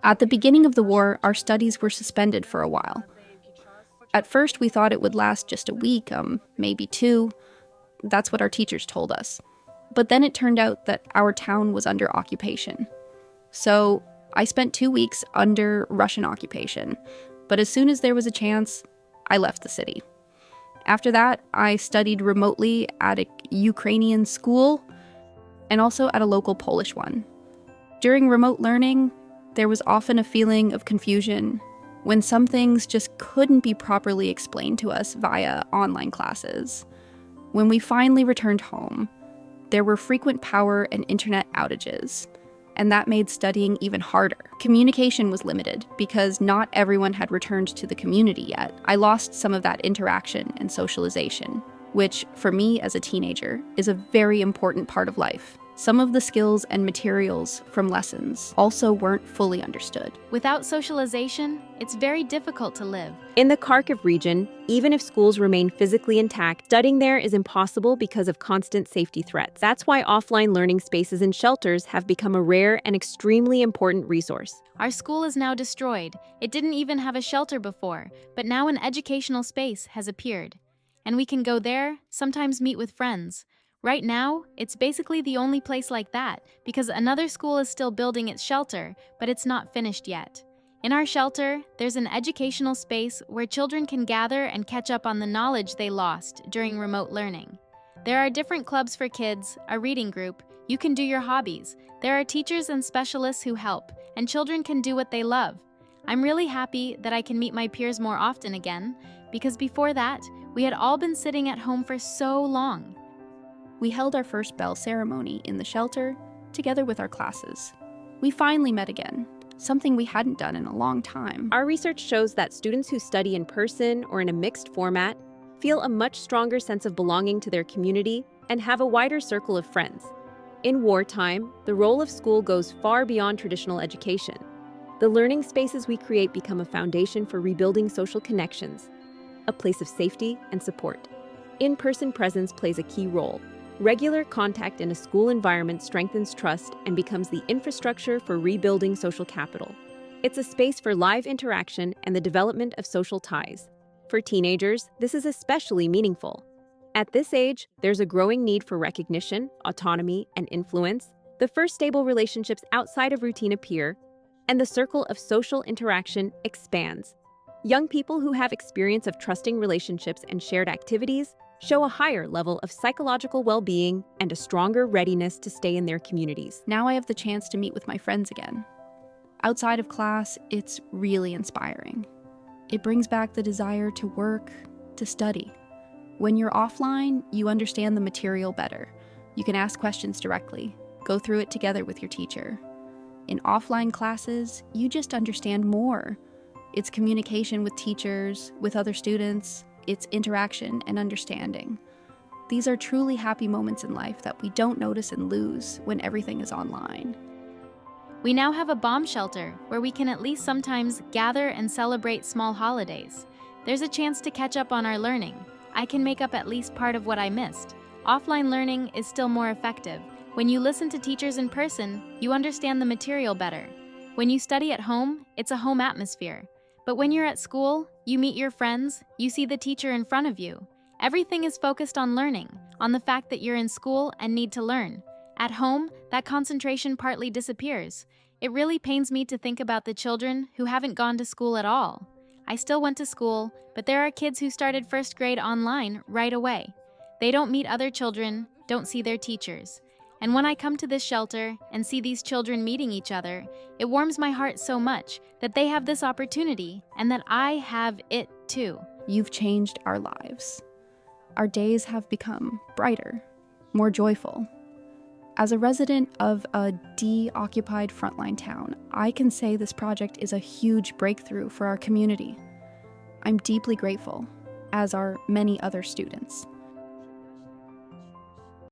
At the beginning of the war, our studies were suspended for a while. At first, we thought it would last just a week, maybe 2. That's what our teachers told us. But then it turned out that our town was under occupation. So I spent 2 weeks under Russian occupation. But as soon as there was a chance, I left the city. After that, I studied remotely at a Ukrainian school and also at a local Polish one. During remote learning, there was often a feeling of confusion when some things just couldn't be properly explained to us via online classes. When we finally returned home, there were frequent power and internet outages, and that made studying even harder. Communication was limited because not everyone had returned to the community yet. I lost some of that interaction and socialization, which, for me as a teenager, is a very important part of life. Some of the skills and materials from lessons also weren't fully understood. Without socialization, it's very difficult to live. In the Kharkiv region, even if schools remain physically intact, studying there is impossible because of constant safety threats. That's why offline learning spaces and shelters have become a rare and extremely important resource. Our school is now destroyed. It didn't even have a shelter before, but now an educational space has appeared. And we can go there, sometimes meet with friends. Right now, it's basically the only place like that, because another school is still building its shelter, but it's not finished yet. In our shelter, there's an educational space where children can gather and catch up on the knowledge they lost during remote learning. There are different clubs for kids, a reading group, you can do your hobbies, there are teachers and specialists who help, and children can do what they love. I'm really happy that I can meet my peers more often again, because before that, we had all been sitting at home for so long. We held our first bell ceremony in the shelter, together with our classes. We finally met again, something we hadn't done in a long time. Our research shows that students who study in person or in a mixed format feel a much stronger sense of belonging to their community and have a wider circle of friends. In wartime, the role of school goes far beyond traditional education. The learning spaces we create become a foundation for rebuilding social connections, a place of safety and support. In-person presence plays a key role. Regular contact in a school environment strengthens trust and becomes the infrastructure for rebuilding social capital. It's a space for live interaction and the development of social ties. For teenagers, this is especially meaningful. At this age, there's a growing need for recognition, autonomy, and influence. The first stable relationships outside of routine appear, and the circle of social interaction expands. Young people who have experience of trusting relationships and shared activities show a higher level of psychological well-being and a stronger readiness to stay in their communities. Now I have the chance to meet with my friends again. Outside of class, it's really inspiring. It brings back the desire to work, to study. When you're offline, you understand the material better. You can ask questions directly, go through it together with your teacher. In offline classes, you just understand more. It's communication with teachers, with other students, it's interaction and understanding. These are truly happy moments in life that we don't notice and lose when everything is online. We now have a bomb shelter where we can at least sometimes gather and celebrate small holidays. There's a chance to catch up on our learning. I can make up at least part of what I missed. Offline learning is still more effective. When you listen to teachers in person, you understand the material better. When you study at home, it's a home atmosphere. But when you're at school, you meet your friends, you see the teacher in front of you. Everything is focused on learning, on the fact that you're in school and need to learn. At home, that concentration partly disappears. It really pains me to think about the children who haven't gone to school at all. I still went to school, but there are kids who started first grade online right away. They don't meet other children, don't see their teachers. And when I come to this shelter and see these children meeting each other, it warms my heart so much that they have this opportunity and that I have it too. You've changed our lives. Our days have become brighter, more joyful. As a resident of a de-occupied frontline town, I can say this project is a huge breakthrough for our community. I'm deeply grateful, as are many other students.